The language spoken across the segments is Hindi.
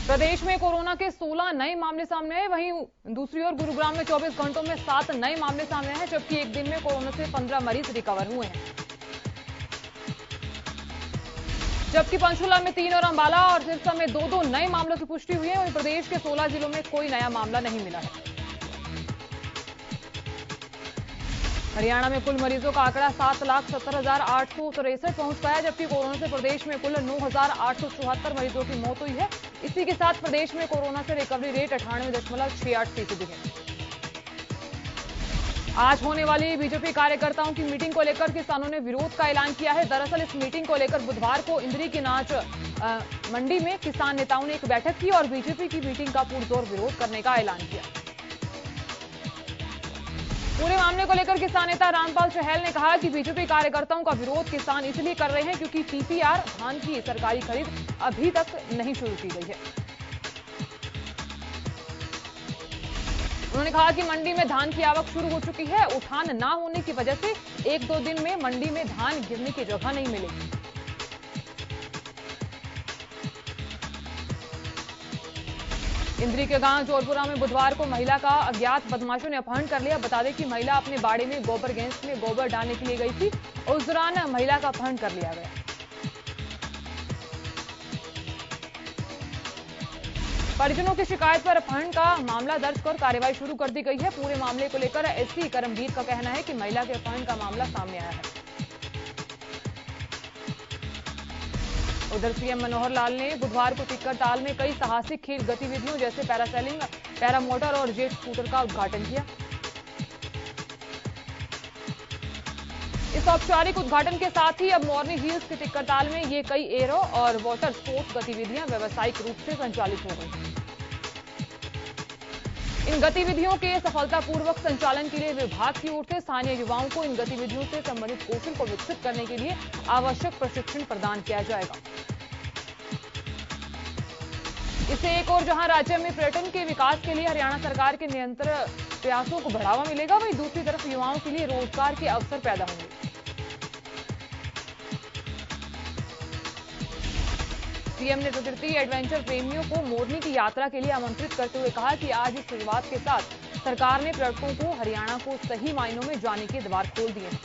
प्रदेश में कोरोना के 16 नए मामले सामने आए। वहीं दूसरी ओर गुरुग्राम में 24 घंटों में 7 नए मामले सामने आए, जबकि एक दिन में कोरोना से 15 मरीज रिकवर हुए हैं। जबकि पंचकुला में 3 और अंबाला और सिरसा में 2-2 नए मामलों की पुष्टि हुई है। वहीं प्रदेश के 16 जिलों में कोई नया मामला नहीं मिला है। हरियाणा में कुल मरीजों का आंकड़ा 7,70,863 पहुंच गया है, जबकि कोरोना से प्रदेश में कुल 9,874 मरीजों की मौत हुई है। इसी के साथ प्रदेश में कोरोना से रिकवरी रेट 98.68% है। आज होने वाली बीजेपी कार्यकर्ताओं की मीटिंग को लेकर किसानों ने विरोध का ऐलान किया है। दरअसल इस मीटिंग को लेकर बुधवार को इंद्री की नाच मंडी में किसान नेताओं ने एक बैठक की और बीजेपी की मीटिंग का पुरजोर विरोध करने का ऐलान किया। पूरे मामले को लेकर किसान नेता रामपाल चहल ने कहा कि बीजेपी कार्यकर्ताओं का विरोध किसान इसलिए कर रहे हैं क्योंकि टीपीआर धान की सरकारी खरीद अभी तक नहीं शुरू की गई है। उन्होंने कहा कि मंडी में धान की आवक शुरू हो चुकी है। उठान ना होने की वजह से 1-2 दिन में मंडी में धान गिरने की जगह नहीं मिलेगी। इंद्री के गांव जोरपुरा में बुधवार को महिला का अज्ञात बदमाशों ने अपहरण कर लिया। बता दें कि महिला अपने बाड़े में गोबर गैस में गोबर डालने के लिए गई थी और उस दौरान महिला का अपहरण कर लिया गया। परिजनों की शिकायत पर अपहरण का मामला दर्ज कर कार्रवाई शुरू कर दी गई है। पूरे मामले को लेकर एसपी करमवीर का कहना है कि महिला के अपहरण का मामला सामने आया है। उधर सीएम मनोहर लाल ने बुधवार को टिक्कर में कई साहसिक खेल गतिविधियों जैसे पैरासेलिंग, पैरामोटर और जेट स्कूटर का उद्घाटन किया। इस औपचारिक उद्घाटन के साथ ही अब मोरनी हिल्स के टिक्कर में ये कई एरो और वाटर स्पोर्ट्स गतिविधियां व्यावसायिक रूप से संचालित हो गई। इन गतिविधियों के सफलतापूर्वक संचालन के लिए विभाग की ओर से स्थानीय युवाओं को इन गतिविधियों से संबंधित कौशल को विकसित करने के लिए आवश्यक प्रशिक्षण प्रदान किया जाएगा। इससे एक और जहां राज्य में पर्यटन के विकास के लिए हरियाणा सरकार के निरंतर प्रयासों को बढ़ावा मिलेगा, वहीं दूसरी तरफ युवाओं के लिए रोजगार के अवसर पैदा होंगे। सीएम ने प्रकृति एडवेंचर प्रेमियों को मोरनी की यात्रा के लिए आमंत्रित करते हुए कहा कि आज इस शुरुआत के साथ सरकार ने पर्यटकों को हरियाणा को सही मायनों में जाने के द्वार खोल दिए हैं।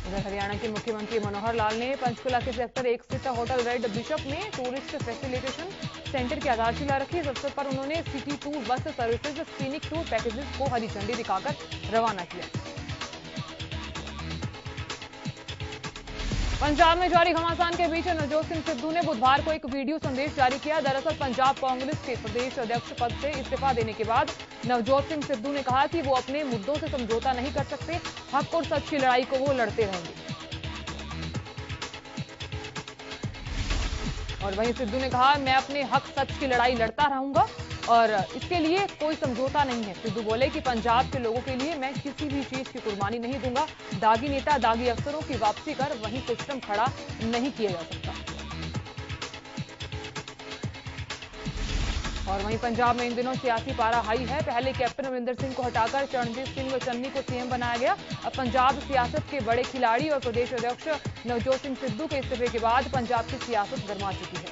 उधर हरियाणा के मुख्यमंत्री मनोहर लाल ने पंचकुला के सेक्टर 1 स्थित होटल रेड बिशप में टूरिस्ट फैसिलिटेशन सेंटर की आधारशिला रखी। इस अवसर पर उन्होंने city tour bus services scenic tour packages को हरी झंडी दिखाकर रवाना किया। पंजाब में जारी घमासान के बीच नवजोत सिंह सिद्धू ने बुधवार को एक वीडियो संदेश जारी किया। दरअसल पंजाब कांग्रेस के प्रदेश अध्यक्ष पद से इस्तीफा देने के बाद नवजोत सिंह सिद्धू ने कहा कि वो अपने मुद्दों से समझौता नहीं कर सकते। हक और सच की लड़ाई को वो लड़ते रहेंगे। और वहीं सिद्धू ने कहा, मैं अपने हक सच की लड़ाई लड़ता रहूंगा और इसके लिए कोई समझौता नहीं है। सिद्धू बोले कि पंजाब के लोगों के लिए मैं किसी भी चीज की कुर्बानी नहीं दूंगा। दागी नेता दागी अफसरों की वापसी कर वहीं सिस्टम खड़ा नहीं किया जा सकता। और वहीं पंजाब में इन दिनों सियासी पारा हाई है। पहले कैप्टन अमरिंदर सिंह को हटाकर चरणजीत सिंह व चन्नी को सीएम बनाया गया। अब पंजाब सियासत के बड़े खिलाड़ी और प्रदेश अध्यक्ष नवजोत सिंह सिद्धू के इस्तीफे के बाद पंजाब की सियासत गरमा चुकी है।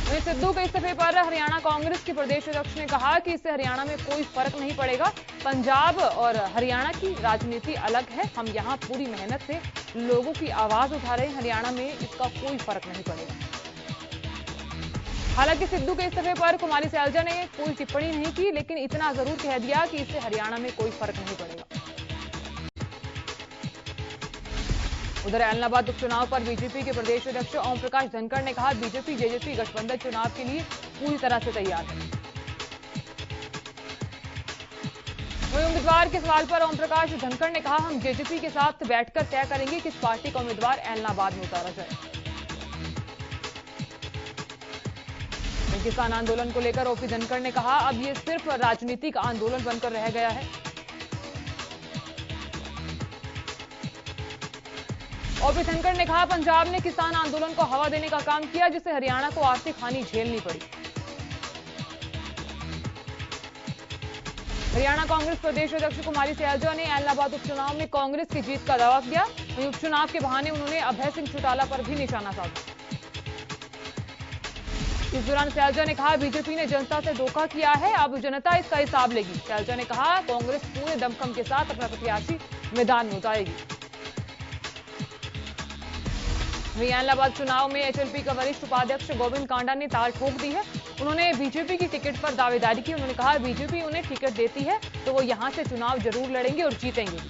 वहीं सिद्धू के इस्तीफे पर हरियाणा कांग्रेस के प्रदेश अध्यक्ष ने कहा कि इससे हरियाणा में कोई फर्क नहीं पड़ेगा। पंजाब और हरियाणा की राजनीति अलग है। हम यहां पूरी मेहनत से लोगों की आवाज उठा रहे हैं। हरियाणा में इसका कोई फर्क नहीं पड़ेगा। हालांकि सिद्धू के इस्तीफे पर कुमारी सैलजा ने कोई टिप्पणी नहीं की, लेकिन इतना जरूर कह दिया कि इससे हरियाणा में कोई फर्क नहीं पड़ेगा। उधर ऐलनाबाद उपचुनाव पर बीजेपी के प्रदेश अध्यक्ष ओम प्रकाश धनखड़ ने कहा, बीजेपी जेजेपी गठबंधन चुनाव के लिए पूरी तरह से तैयार है। वहीं उम्मीदवार के सवाल पर ओम प्रकाश धनखड़ ने कहा, हम जेजेपी के साथ बैठकर तय करेंगे किस पार्टी का उम्मीदवार ऐलनाबाद में उतारा जाए। किसान आंदोलन को लेकर ओपी धनखड़ ने कहा, अब ये सिर्फ राजनीतिक आंदोलन बनकर रह गया है। ओपी धनखड़ ने कहा, पंजाब ने किसान आंदोलन को हवा देने का काम किया, जिससे हरियाणा को आर्थिक हानि झेलनी पड़ी। हरियाणा कांग्रेस प्रदेश अध्यक्ष कुमारी सैलजा ने ऐलनाबाद उपचुनाव में कांग्रेस की जीत का दावा किया। वहीं उपचुनाव के बहाने उन्होंने अभय सिंह चौटाला पर भी निशाना साधा। इस दौरान सैलजा ने कहा, बीजेपी ने जनता से धोखा किया है, अब जनता इसका हिसाब लेगी। सैलजा ने कहा, कांग्रेस पूरे दमखम के साथ अपना प्रत्याशी मैदान में उतारेगी। वहीं ऐलनाबाद चुनाव में एचएलपी का वरिष्ठ उपाध्यक्ष गोविंद कांडा ने ताल ठोक दी है। उन्होंने बीजेपी की टिकट पर दावेदारी की। उन्होंने कहा, बीजेपी उन्हें टिकट देती है तो वो यहां से चुनाव जरूर लड़ेंगे और जीतेंगे।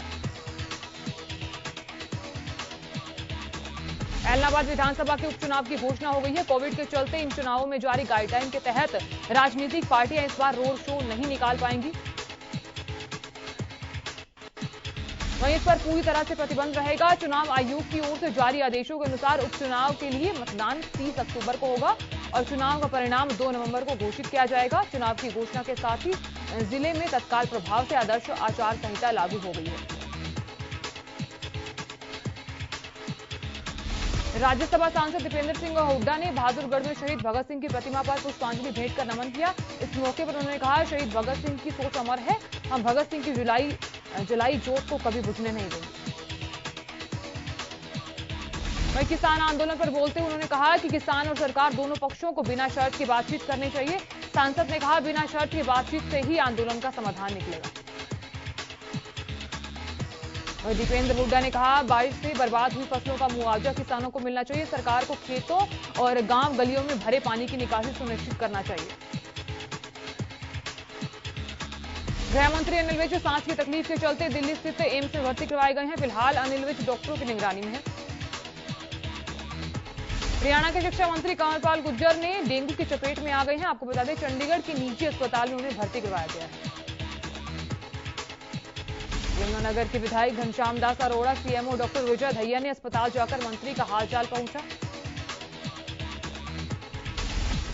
ऐलनाबाद विधानसभा के उपचुनाव की घोषणा हो गई है। कोविड के चलते इन चुनावों में जारी गाइडलाइन के तहत राजनीतिक पार्टियां इस बार रोड शो नहीं निकाल पाएंगी। वहीं इस पर पूरी तरह से प्रतिबंध रहेगा। चुनाव आयोग की ओर से जारी आदेशों के अनुसार उपचुनाव के लिए मतदान 30 अक्टूबर को होगा और चुनाव का परिणाम 2 नवंबर को घोषित किया जाएगा। चुनाव की घोषणा के साथ ही जिले में तत्काल प्रभाव से आदर्श आचार संहिता लागू हो गई है। राज्यसभा सांसद दीपेंद्र सिंह हुड्डा ने बहादुरगढ़ में शहीद भगत सिंह की प्रतिमा पर पुष्पांजलि भेंट कर नमन किया। इस मौके पर उन्होंने कहा, शहीद भगत सिंह की सोच अमर है, हम भगत सिंह की जलाई जोत को कभी बुझने नहीं देंगे। वहीं किसान आंदोलन पर बोलते हुए उन्होंने कहा कि किसान और सरकार दोनों पक्षों को बिना शर्त की बातचीत करनी चाहिए। सांसद ने कहा, बिना शर्त की बातचीत से ही आंदोलन का समाधान निकलेगा। वहीं दीपेंद्र हुड्डा ने कहा, बारिश से बर्बाद हुई फसलों का मुआवजा किसानों को मिलना चाहिए। सरकार को खेतों और गांव गलियों में भरे पानी की निकासी सुनिश्चित करना चाहिए। गृह मंत्री अनिल विज सांस की तकलीफ के चलते दिल्ली स्थित एम्स में भर्ती करवाए गए हैं। फिलहाल अनिल विज डॉक्टरों की निगरानी में है। हरियाणा के शिक्षा मंत्री कंवरपाल गुर्जर ने डेंगू की चपेट में आ गए हैं। आपको बता दें, चंडीगढ़ के निजी अस्पताल में उन्हें भर्ती करवाया गया है। यमुनानगर के विधायक घनश्याम दास अरोड़ा, सीएमओ डॉक्टर विजय दहिया ने अस्पताल जाकर मंत्री का हालचाल पूछा।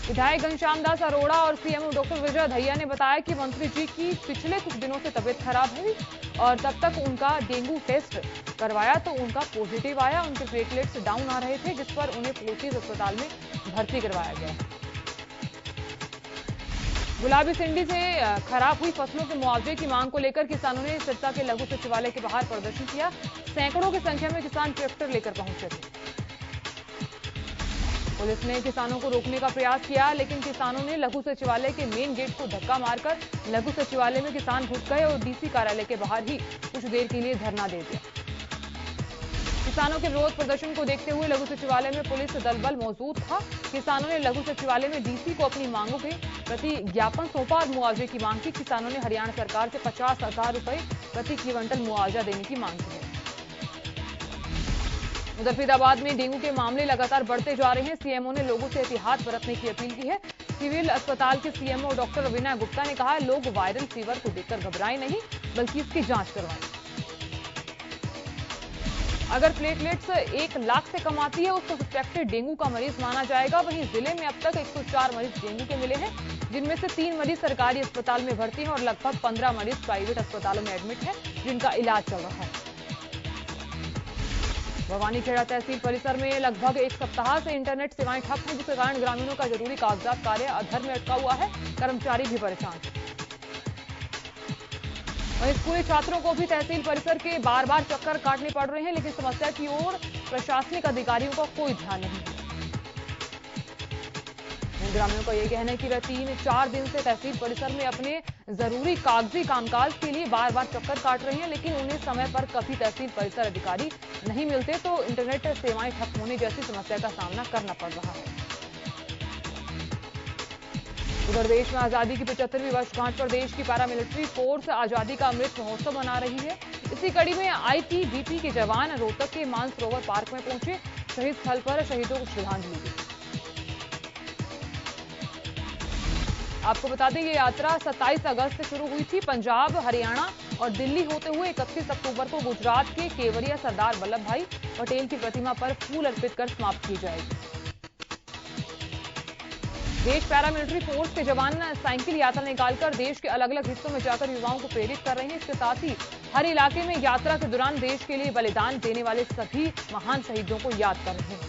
विधायक घनश्याम दास अरोड़ा और सीएमओ डॉक्टर विजय दहिया ने बताया कि मंत्री जी की पिछले कुछ दिनों से तबीयत खराब है और तब तक उनका डेंगू टेस्ट करवाया तो उनका पॉजिटिव आया। उनके प्लेटलेट्स डाउन आ रहे थे, जिस पर उन्हें फोर्टिस अस्पताल में भर्ती करवाया गया। गुलाबी सिंडी से खराब हुई फसलों के मुआवजे की मांग को लेकर किसानों ने सिरसा के लघु सचिवालय के बाहर प्रदर्शन किया। सैकड़ों की संख्या में किसान ट्रैक्टर लेकर पहुंचे थे। पुलिस ने किसानों को रोकने का प्रयास किया, लेकिन किसानों ने लघु सचिवालय के मेन गेट को धक्का मारकर लघु सचिवालय में किसान घुस गए और डीसी कार्यालय के बाहर ही कुछ देर के लिए धरना दे दिया। किसानों के विरोध प्रदर्शन को देखते हुए लघु सचिवालय में पुलिस दलबल मौजूद था। किसानों ने लघु सचिवालय में डीसी को अपनी मांगों के प्रति ज्ञापन सौंपा और मुआवजे की मांग की। किसानों ने हरियाणा सरकार से 50,000 रुपए प्रति क्विंटल मुआवजा देने की मांग की है। उधर फरीदाबाद में डेंगू के मामले लगातार बढ़ते जा रहे हैं। सीएमओ ने लोगों से एहतियात बरतने की अपील की है। सिविल अस्पताल के सीएमओ डॉक्टर विनय गुप्ता ने कहा, लोग वायरल फीवर को देखकर घबराएं नहीं, बल्कि इसकी जांच करवाएं। अगर प्लेटलेट्स 1 लाख से कम आती है उसको सस्पेक्टेड डेंगू का मरीज माना जाएगा। वहीं जिले में अब तक 104 मरीज डेंगू के मिले हैं, जिनमें से 3 मरीज सरकारी अस्पताल में भर्ती हैं और लगभग 15 मरीज प्राइवेट अस्पतालों में एडमिट हैं, जिनका इलाज चल रहा है। भवानीखेड़ा तहसील परिसर में लगभग 1 सप्ताह से इंटरनेट सेवाएं ठप हैं, जिसके कारण ग्रामीणों का जरूरी कागजात कार्य अधर में अटका हुआ है। कर्मचारी भी परेशान हैं। वहीं स्कूली छात्रों को भी तहसील परिसर के बार-बार चक्कर काटने पड़ रहे हैं, लेकिन समस्या की ओर प्रशासनिक अधिकारियों का कोई ध्यान नहीं है। ग्रामीणों का यह कहना है कि वह 3-4 दिन से तहसील परिसर में अपने जरूरी कागजी कामकाज के लिए बार-बार चक्कर काट रहे हैं, लेकिन उन्हें समय पर कभी तहसील परिसर अधिकारी नहीं मिलते तो इंटरनेट सेवाएं ठप होने जैसी समस्या का सामना करना पड़ रहा है। उधर देश में आजादी की 75वीं वर्षगांठ पर देश की पैरामिलिट्री फोर्स आजादी का अमृत महोत्सव मना रही है। इसी कड़ी में आईटीबीपी के जवान रोहतक के मानसरोवर पार्क में पहुंचे। शहीद स्थल पर शहीदों को श्रद्धांजलि दी। आपको बता दें, ये यात्रा 27 अगस्त से शुरू हुई थी। पंजाब, हरियाणा और दिल्ली होते हुए 31 अक्टूबर को गुजरात के केवड़िया सरदार वल्लभ भाई पटेल की प्रतिमा पर फूल अर्पित कर समाप्त की जाएगी। देश पैरामिलिट्री फोर्स के जवान साइकिल यात्रा निकालकर देश के अलग अलग हिस्सों में जाकर युवाओं को प्रेरित कर रहे हैं। इसके साथ ही हर इलाके में यात्रा के दौरान देश के लिए बलिदान देने वाले सभी महान शहीदों को याद कर रहे हैं।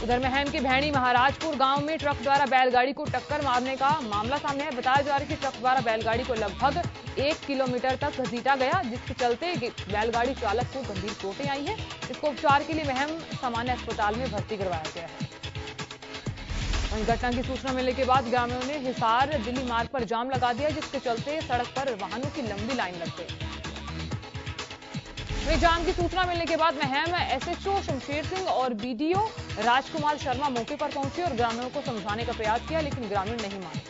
उधर महम के भैणी महाराजपुर गांव में ट्रक द्वारा बैलगाड़ी को टक्कर मारने का मामला सामने है। बताया जा रहा है कि ट्रक द्वारा बैलगाड़ी को लगभग 1 किलोमीटर तक घसीटा गया, जिसके चलते बैलगाड़ी चालक को गंभीर चोटें आई हैं। इसको उपचार के लिए महम सामान्य अस्पताल में भर्ती करवाया गया है। वहीं घटना की सूचना मिलने के बाद ग्रामीणों ने हिसार दिल्ली मार्ग पर जाम लगा दिया, जिसके चलते सड़क पर वाहनों की लंबी लाइन लग गई। वहीं जाम की सूचना मिलने के बाद महम एसएचओ शमशेर सिंह और बीडीओ राजकुमार शर्मा मौके पर पहुंचे और ग्रामीणों को समझाने का प्रयास किया, लेकिन ग्रामीण नहीं माने।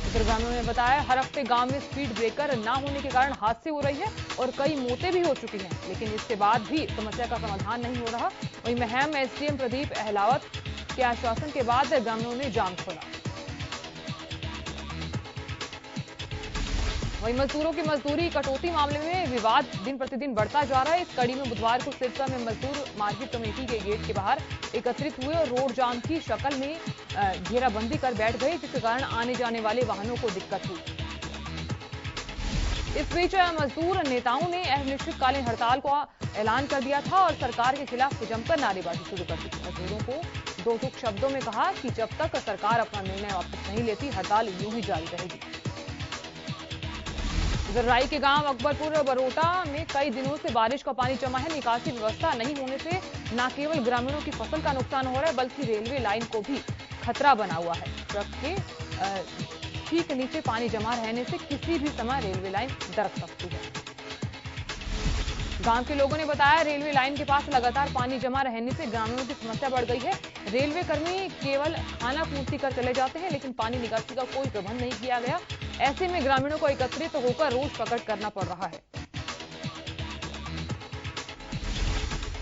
उधर ग्रामीणों ने बताया, हर हफ्ते गांव में स्पीड ब्रेकर न होने के कारण हादसे हो रही है और कई मौतें भी हो चुकी हैं, लेकिन इसके बाद भी समस्या का समाधान नहीं हो रहा। वहीं महम एसडीएम प्रदीप अहलावत के आश्वासन के बाद ग्रामीणों ने जाम खोला। वहीं मजदूरों की मजदूरी कटौती मामले में विवाद दिन प्रतिदिन बढ़ता जा रहा है। इस कड़ी में बुधवार को सिरसा में मजदूर मार्केट कमेटी के गेट के बाहर एकत्रित हुए और रोड जाम की शक्ल में घेराबंदी कर बैठ गए, जिसके कारण आने जाने वाले वाहनों को दिक्कत हुई। इस बीच मजदूर नेताओं ने अनिश्चितकालीन हड़ताल का ऐलान कर दिया था और सरकार के खिलाफ जमकर नारेबाजी शुरू कर दी। मजदूरों को दो टूक शब्दों में कहा कि जब तक सरकार अपना निर्णय वापस नहीं लेती, हड़ताल यूं ही जारी रहेगी। उधर राई के गांव अकबरपुर बरोटा में कई दिनों से बारिश का पानी जमा है। निकासी व्यवस्था नहीं होने से न केवल ग्रामीणों की फसल का नुकसान हो रहा है, बल्कि रेलवे लाइन को भी खतरा बना हुआ है। ट्रक के ठीक नीचे पानी जमा रहने से किसी भी समय रेलवे लाइन दरक सकती है। गांव के लोगों ने बताया, रेलवे लाइन के पास लगातार पानी जमा रहने से ग्रामीणों की समस्या बढ़ गई है। रेलवे कर्मी केवल खाना पूर्ति कर चले जाते हैं, लेकिन पानी निकासी का कोई प्रबंध नहीं किया गया। ऐसे में ग्रामीणों को एकत्रित होकर रोष प्रकट करना पड़ रहा है।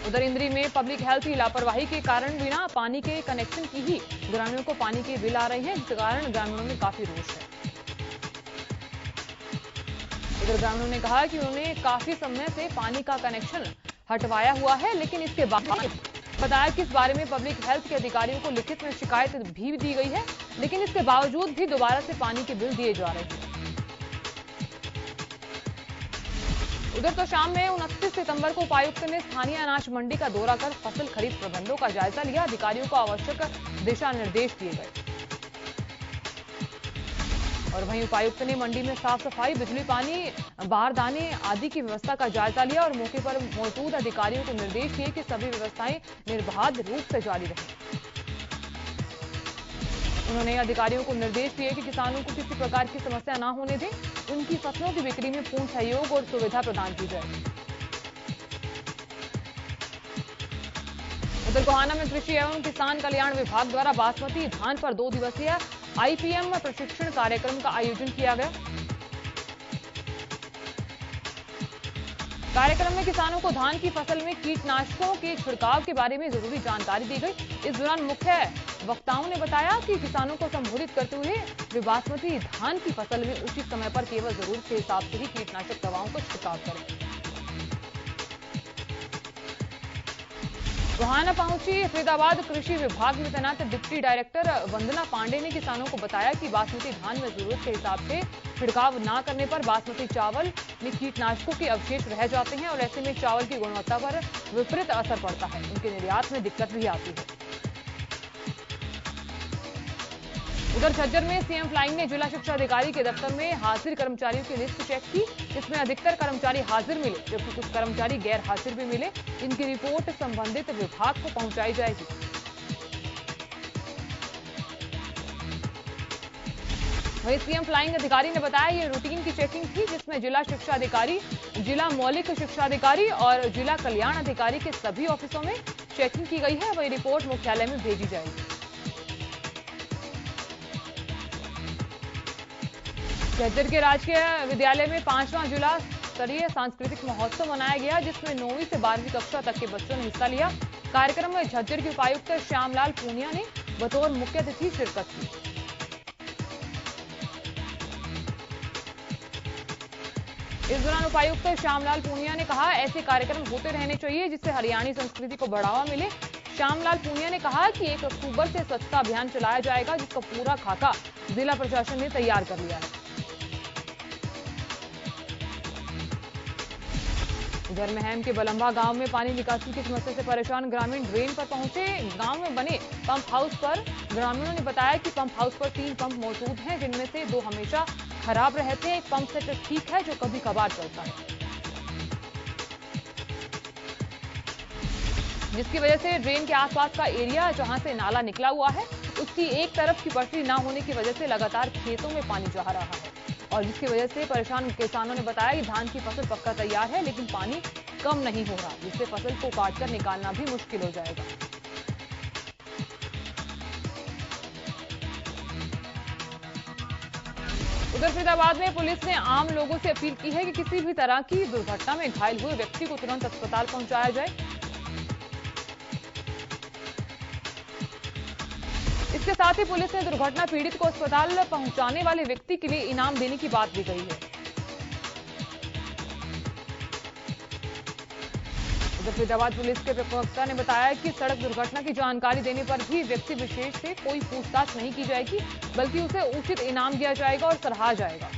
उधर इंद्री में पब्लिक हेल्थ की लापरवाही के कारण बिना पानी के कनेक्शन की ही ग्रामीणों को पानी के बिल आ रहे हैं, जिसके कारण ग्रामीणों में काफी रोष है। उधर ग्रामीणों ने कहा कि उन्होंने काफी समय से पानी का कनेक्शन हटवाया हुआ है, लेकिन इसके बाद बताया कि इस बारे में पब्लिक हेल्थ के अधिकारियों को लिखित में शिकायत भी दी गई है, लेकिन इसके बावजूद भी दोबारा से पानी के बिल दिए जा रहे हैं। उधर तो शाम में 29 सितंबर को उपायुक्त ने स्थानीय अनाज मंडी का दौरा कर फसल खरीद प्रबंधों का जायजा लिया। अधिकारियों को आवश्यक दिशा निर्देश दिए गए और वहीं उपायुक्त ने मंडी में साफ सफाई, बिजली, पानी, बारदाने आदि की व्यवस्था का जायजा लिया और मौके पर मौजूद अधिकारियों को निर्देश दिए कि सभी व्यवस्थाएं निर्बाध रूप से जारी रहें। उन्होंने अधिकारियों को निर्देश दिए कि किसानों को किसी प्रकार की समस्या न होने दें, उनकी फसलों की बिक्री में पूर्ण सहयोग और सुविधा प्रदान की जाए। उधर गोहाना में कृषि एवं किसान कल्याण विभाग द्वारा बासमती धान पर 2 दिवसीय आईपीएम प्रशिक्षण कार्यक्रम का आयोजन किया गया। कार्यक्रम में किसानों को धान की फसल में कीटनाशकों के छिड़काव के बारे में जरूरी जानकारी दी गई। इस दौरान मुख्य वक्ताओं ने बताया कि किसानों को संबोधित करते हुए वे बासमती धान की फसल में उचित समय पर केवल जरूरत के हिसाब से ही कीटनाशक दवाओं का छिड़काव करें। गोहाना पहुंची फरीदाबाद कृषि विभाग में तैनात डिप्टी डायरेक्टर वंदना पांडे ने किसानों को बताया कि बासमती धान में जरूरत के हिसाब से छिड़काव न करने पर बासमती चावल में कीटनाशकों के अवशेष रह जाते हैं और ऐसे में चावल की गुणवत्ता पर विपरीत असर पड़ता है। उनके निर्यात में दिक्कत भी आती है। उधर झज्जर में सीएम फ्लाइंग ने जिला शिक्षा अधिकारी के दफ्तर में हाजिर कर्मचारियों की लिस्ट चेक की, जिसमें अधिकतर कर्मचारी हाजिर मिले, जबकि कुछ कर्मचारी गैर हाजिर भी मिले। इनकी रिपोर्ट संबंधित विभाग को पहुंचाई जाएगी। वहीं सीएम फ्लाइंग अधिकारी ने बताया, ये रूटीन की चेकिंग थी, जिसमें जिला शिक्षा अधिकारी, जिला मौलिक शिक्षा अधिकारी और जिला कल्याण अधिकारी के सभी ऑफिसों में चेकिंग की गई है। वही रिपोर्ट मुख्यालय में भेजी जाएगी। झज्जर के राजकीय विद्यालय में 5वां जिला स्तरीय सांस्कृतिक महोत्सव मनाया गया, जिसमें 9वीं से 12वीं कक्षा तक के बच्चों ने हिस्सा लिया। कार्यक्रम में झज्जर के उपायुक्त श्यामलाल पूनिया ने बतौर मुख्य अतिथि शिरकत की। इस दौरान उपायुक्त श्यामलाल पूनिया ने कहा, ऐसे कार्यक्रम होते रहने चाहिए जिससे हरियाणी संस्कृति को बढ़ावा मिले। श्यामलाल पूनिया ने कहा कि 1 अक्टूबर से स्वच्छता अभियान चलाया जाएगा, जिसका पूरा खाका जिला प्रशासन ने तैयार कर लिया है। उधर महम के बलंबा गांव में पानी निकासी की समस्या से परेशान ग्रामीण ड्रेन पर पहुंचे। गांव में बने पंप हाउस पर ग्रामीणों ने बताया कि पंप हाउस पर 3 पंप मौजूद हैं, जिनमें से 2 हमेशा खराब रहते हैं। एक पंप सेट ठीक है जो कभी कभार चलता है, जिसकी वजह से ड्रेन के आसपास का एरिया जहां से नाला निकला हुआ है उसकी एक तरफ की पटरी न होने की वजह से लगातार खेतों में पानी जा रहा है, और जिसकी वजह से परेशान किसानों ने बताया कि धान की फसल पक्का तैयार है लेकिन पानी कम नहीं हो रहा, जिससे फसल को काटकर निकालना भी मुश्किल हो जाएगा। उधर फरीदाबाद में पुलिस ने आम लोगों से अपील की है कि किसी भी तरह की दुर्घटना में घायल हुए व्यक्ति को तुरंत अस्पताल पहुंचाया जाए। इसके साथ ही पुलिस ने दुर्घटना पीड़ित को अस्पताल पहुंचाने वाले व्यक्ति के लिए इनाम देने की बात भी कही है। उधर फरीदाबाद पुलिस के प्रवक्ता ने बताया कि सड़क दुर्घटना की जानकारी देने पर भी व्यक्ति विशेष से कोई पूछताछ नहीं की जाएगी, बल्कि उसे उचित इनाम दिया जाएगा और सराहा जाएगा।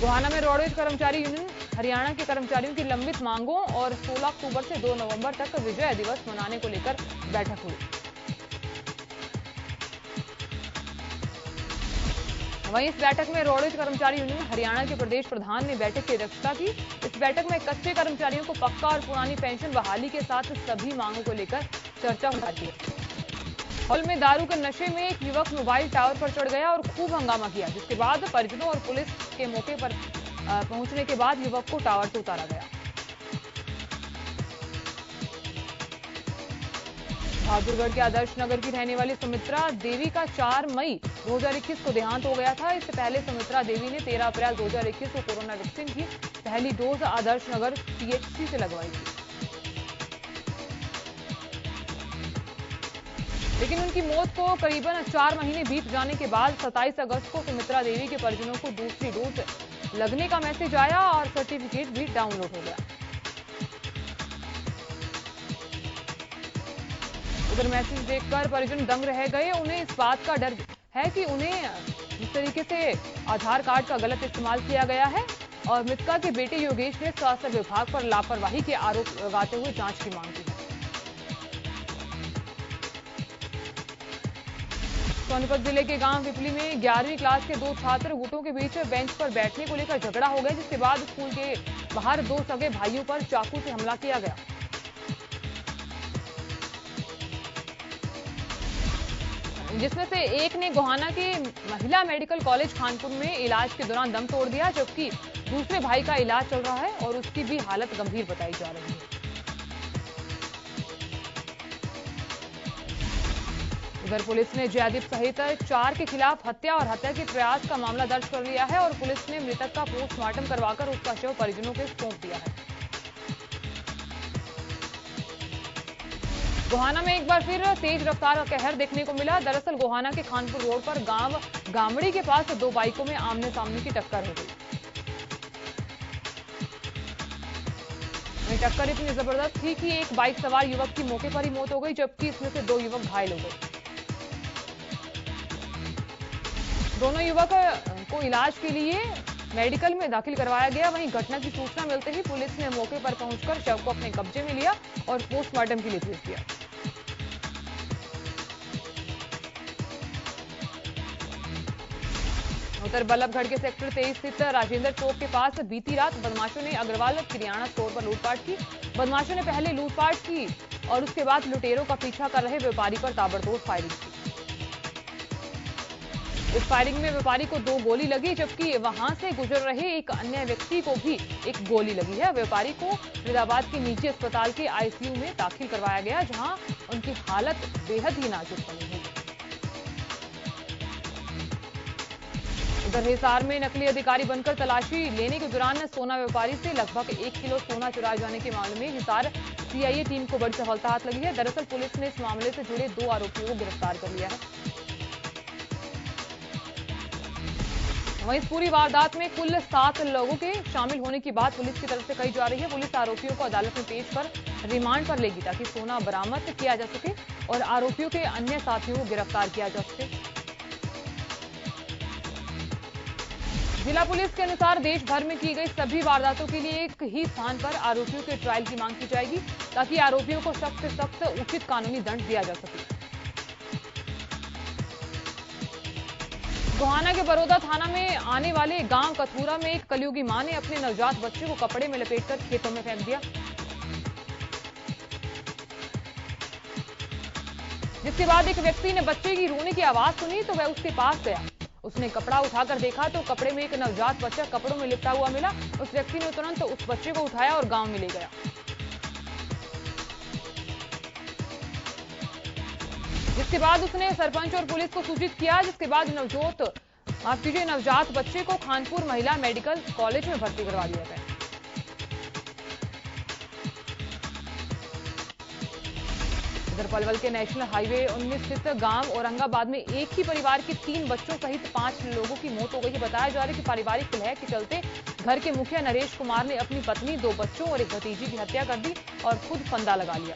गोहाना में रोडवेज कर्मचारी यूनियन हरियाणा के कर्मचारियों की लंबित मांगों और 16 अक्टूबर से 2 नवंबर तक विजय दिवस मनाने को लेकर बैठक हुई। वहीं इस बैठक में रोडवेज कर्मचारी यूनियन हरियाणा के प्रदेश प्रधान ने बैठक की अध्यक्षता की। इस बैठक में कच्चे कर्मचारियों को पक्का और पुरानी पेंशन बहाली के साथ सभी मांगों को लेकर चर्चा हुई। हॉल में दारू के नशे में एक युवक मोबाइल टावर पर चढ़ गया और खूब हंगामा किया, जिसके बाद परिजनों और पुलिस के मौके पर पहुंचने के बाद युवक को टावर से उतारा गया। बहादुरगढ़ के आदर्श नगर की रहने वाली सुमित्रा देवी का 4 मई 2021 को देहांत हो गया था। इससे पहले सुमित्रा देवी ने 13 अप्रैल 2021 को कोरोना वैक्सीन की पहली डोज आदर्श नगर पीएचसी से लगवाई थी, लेकिन उनकी मौत को करीबन 4 महीने बीत जाने के बाद 27 अगस्त को सुमित्रा देवी के परिजनों को दूसरी डोज लगने का मैसेज आया और सर्टिफिकेट भी डाउनलोड हो गया। उधर मैसेज देखकर परिजन दंग रह गए। उन्हें इस बात का डर है कि उन्हें इस तरीके से आधार कार्ड का गलत इस्तेमाल किया गया है, और मृतका के बेटे योगेश ने स्वास्थ्य विभाग पर लापरवाही के आरोप लगाते हुए जांच की मांग की है। सोनीपत जिले के गांव पिपली में 11वीं क्लास के 2 छात्र गुटों के बीच बेंच पर बैठने को लेकर झगड़ा हो गया, जिसके बाद स्कूल के बाहर 2 सगे भाइयों पर चाकू से हमला किया गया। जिसमें से एक ने गोहाना के महिला मेडिकल कॉलेज खानपुर में इलाज के दौरान दम तोड़ दिया, जबकि दूसरे भाई का इलाज चल रहा है और उसकी भी हालत गंभीर बताई जा रही है। उधर पुलिस ने जयदीप सहित 4 के खिलाफ हत्या और हत्या के प्रयास का मामला दर्ज कर लिया है, और पुलिस ने मृतक का पोस्टमार्टम करवाकर उसका शव परिजनों को सौंप दिया है। गोहाना में एक बार फिर तेज रफ्तार का कहर देखने को मिला। दरअसल गोहाना के खानपुर रोड पर गांव गामड़ी के पास 2 बाइकों में आमने सामने की टक्कर हो गई। टक्कर इतनी जबरदस्त थी कि एक बाइक सवार युवक की मौके पर ही मौत हो गई, जबकि इसमें से 2 युवक घायल हो गए। दोनों युवक को इलाज के लिए मेडिकल में दाखिल करवाया गया। वहीं घटना की सूचना मिलते ही पुलिस ने मौके पर पहुंचकर शव को अपने कब्जे में लिया और पोस्टमार्टम के लिए भेज दिया। उत्तर बल्लभगढ़ के सेक्टर 23 स्थित राजेंद्र चौक के पास बीती रात बदमाशों ने अग्रवाल किराना स्टोर पर लूटपाट की। बदमाशों ने पहले लूटपाट की और उसके बाद लुटेरों का पीछा कर रहे व्यापारी पर ताबड़तोड़ फायरिंग की। इस फायरिंग में व्यापारी को 2 गोली लगी, जबकि वहां से गुजर रहे एक अन्य व्यक्ति को भी एक गोली लगी है। व्यापारी को फरीदाबाद के निजी अस्पताल के आईसीयू में दाखिल करवाया गया, जहां उनकी हालत बेहद ही नाजुक बनी हुई है। उधर हिसार में नकली अधिकारी बनकर तलाशी लेने के दौरान सोना व्यापारी से लगभग 1 किलो सोना चुराए जाने के मामले में हिसार सीआईए टीम को बड़ी सफलता हाथ लगी है। दरअसल पुलिस ने इस मामले से जुड़े 2 आरोपियों को गिरफ्तार कर लिया है। वहीं इस पूरी वारदात में कुल 7 लोगों के शामिल होने की बात पुलिस की तरफ से कही जा रही है। पुलिस आरोपियों को अदालत में पेश कर रिमांड पर लेगी, ताकि सोना बरामद किया जा सके और आरोपियों के अन्य साथियों को गिरफ्तार किया जा सके। जिला पुलिस के अनुसार देश भर में की गई सभी वारदातों के लिए एक ही स्थान पर आरोपियों के ट्रायल की मांग की जाएगी, ताकि आरोपियों को सख्त से सख्त उचित कानूनी दंड दिया जा सके। गोहाना के बरोदा थाना में आने वाले गांव कथूरा में एक कलयुगी मां ने अपने नवजात बच्चे को कपड़े में लपेटकर खेतों में फेंक दिया, जिसके बाद एक व्यक्ति ने बच्चे की रोने की आवाज सुनी तो वह उसके पास गया। उसने कपड़ा उठाकर देखा तो कपड़े में एक नवजात बच्चा कपड़ों में लिपटा हुआ मिला। उस व्यक्ति ने तुरंत उस बच्चे को उठाया और गांव में ले गया, जिसके बाद उसने सरपंच और पुलिस को सूचित किया, जिसके बाद नवजात बच्चे को खानपुर महिला मेडिकल कॉलेज में भर्ती करवा दिया गया। इधर पलवल के नेशनल हाईवे 19 स्थित गांव औरंगाबाद में एक ही परिवार के 3 बच्चों सहित 5 लोगों की मौत हो गई है। बताया जा रहा है कि पारिवारिक कलह के चलते घर के मुखिया नरेश कुमार ने अपनी पत्नी, 2 बच्चों और एक भतीजी की हत्या कर दी और खुद फंदा लगा लिया।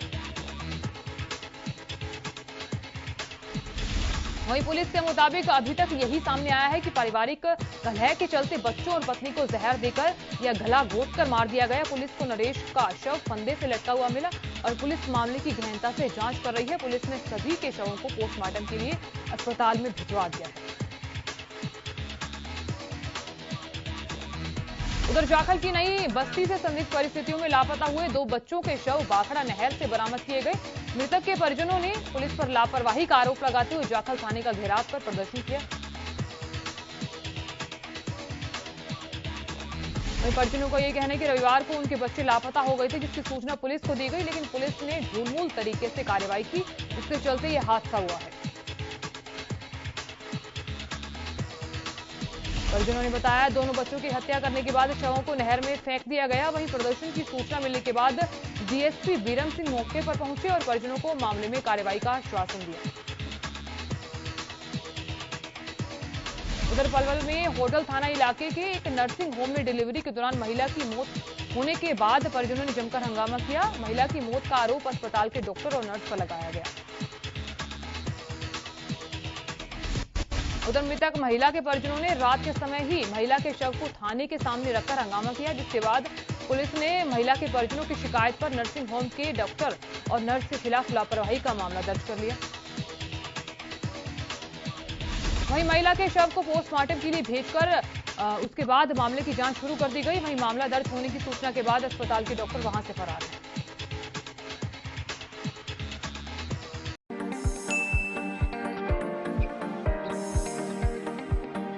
वहीं पुलिस के मुताबिक अभी तक यही सामने आया है कि पारिवारिक कलह के चलते बच्चों और पत्नी को जहर देकर या गला घोंटकर मार दिया गया। पुलिस को नरेश का शव फंदे से लटका हुआ मिला और पुलिस मामले की गहनता से जांच कर रही है। पुलिस ने सभी के शवों को पोस्टमार्टम के लिए अस्पताल में भिजवा दिया है। उधर जाखल की नई बस्ती से संदिग्ध परिस्थितियों में लापता हुए 2 बच्चों के शव बाखड़ा नहर से बरामद किए गए। मृतक के परिजनों ने पुलिस पर लापरवाही का आरोप लगाते हुए जाखल थाने का घेराव कर प्रदर्शन किया। वहीं परिजनों का यह कहना है कि रविवार को उनके बच्चे लापता हो गए थे, जिसकी सूचना पुलिस को दी गई, लेकिन पुलिस ने ढूंढमूल तरीके से कार्रवाई की, जिसके चलते यह हादसा हुआ है। परिजनों ने बताया, दोनों बच्चों की हत्या करने के बाद शवों को नहर में फेंक दिया गया। वहीं प्रदर्शन की सूचना मिलने के बाद डीएसपी बीरम सिंह मौके पर पहुंचे और परिजनों को मामले में कार्रवाई का आश्वासन दिया। उधर पलवल में होटल थाना इलाके के एक नर्सिंग होम में डिलीवरी के दौरान महिला की मौत होने के बाद परिजनों ने जमकर हंगामा किया। महिला की मौत का आरोप अस्पताल के डॉक्टर और नर्स पर लगाया गया। उधर मृतक महिला के परिजनों ने रात के समय ही महिला के शव को थाने के सामने रखकर हंगामा किया, जिसके बाद पुलिस ने महिला के परिजनों की शिकायत पर नर्सिंग होम के डॉक्टर और नर्स के खिलाफ लापरवाही का मामला दर्ज कर लिया। वहीं महिला के शव को पोस्टमार्टम के लिए भेजकर उसके बाद मामले की जांच शुरू कर दी गई। वहीं मामला दर्ज होने की सूचना के बाद अस्पताल के डॉक्टर वहां से फरार हैं।